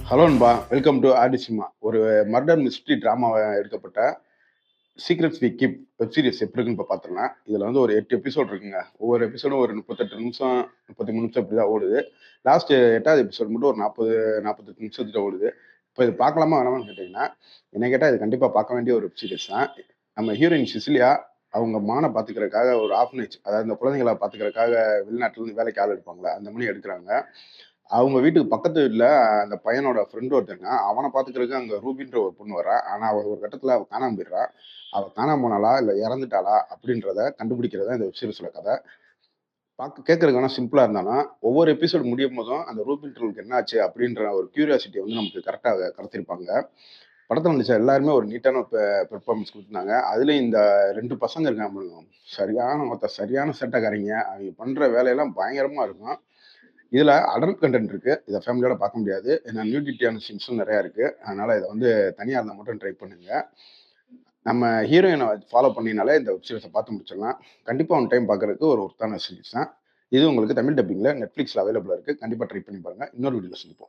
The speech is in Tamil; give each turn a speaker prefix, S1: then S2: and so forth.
S1: ஹலோ நண்பா! Welcome to Aadi cinema. ஒரு மர்டர் மிஸ்ட்ரி ட்ராமாவ எடுக்கப்பட்ட secrets we keep web series எப்படி இருக்குன்னு இப்ப பார்த்துடலாம். இதுல வந்து ஒரு 8 எபிசோட் இருக்குங்க. ஒவ்வொரு எபிசோடும் ஒரு 38 நிமிஷம், 33 நிமிஷம் இப்படி தான் ஓடுது. லாஸ்ட் 8வது எபிசோட் மட்டும் ஒரு 40, 48 நிமிஷத்துல ஓடுது. இப்ப இது பார்க்கலாமா வேணாமான்னு கேட்டீங்கன்னா, என்னைய கேட்டா இது கண்டிப்பா பார்க்க வேண்டிய ஒரு வெப் சீரிஸ் தான். நம்ம ஹீரோயின் சிசிலியா, அவங்க மான பார்த்துக்கிறதுக்காக ஒரு ஆர்ஃபனேஜ், அதாவது இந்த குழந்தைகள பார்த்துக்கிறதுக்காக வெளிநாட்டுலருந்து வேலைக்கு ஆள் எடுப்பாங்கல்ல, அந்த மாரி எடுக்குறாங்க. அவங்க வீட்டுக்கு பக்கத்து வீட்ல அந்த பையனோட ஃப்ரெண்ட் ஒருத்தங்க, அவன பாத்துக்கிறதுக்கு அங்க ரூபின்ற ஒரு பொண்ணு வரா. ஆனா, அவ ஒரு கட்டத்துல காணாம போயிடுறா. அவ காணாம போனாளா? இல்ல இறந்துட்டாளா? அப்படின்றத கண்டுபிடிக்கிறது தான் இந்த வெப் சீரிஸோட கதை. கேட்கறதுக்கு வேணா சிம்பிளா இருந்தாலும், ஒவ்வொரு எபிசோட் முடியும்போதும் அந்த ரூபின்றவளுக்கு என்ன ஆச்சு? அப்படின்ற ஒரு கியூரியாசிட்டிய வந்து நமக்கு கரெக்ட்டா கடத்தியிருப்பாங்க. படத்துல நடிச்ச எல்லாருமே ஒரு நீட்டான பெர்ஃபார்மன்ஸ் குடுத்துருந்தாங்க. அதுலயும் இந்த 2 பசங்க இருக்காங்க பாருங்க. சரியான சேட்டைக்காரங்க. அவிங்க பண்ற வேலையெல்லாம் பயங்கரமா இருக்கும். இதுல அடல்ட் கன்டென்ட் இருக்கு. இத ஃபேமிலியோட பார்க்க முடியாது. ஏன்னா நியூடிட்டியான சீன்ஸும் நெறையா இருக்கு. அதனால இத வந்து தனியா இருந்தா மட்டும் ட்ரை பண்ணுங்க. நம்ம ஹீரோயின ஃபாலோ பண்ணினாலே இந்த வெப் சீரிஸ பார்த்து முடிச்சிடலாம். கண்டிப்பா ஒன் டைம் பார்க்கறதுக்கு ஒரு ஒர்த்தான சீரிஸ் தான். இது உங்களுக்கு தமிழ் டப்பிங்ல Netflixல அவைலபிளா இருக்கு. கண்டிப்பா ட்ரை பண்ணி பாருங்க. இன்னொரு வீடியோல சந்திப்போம்.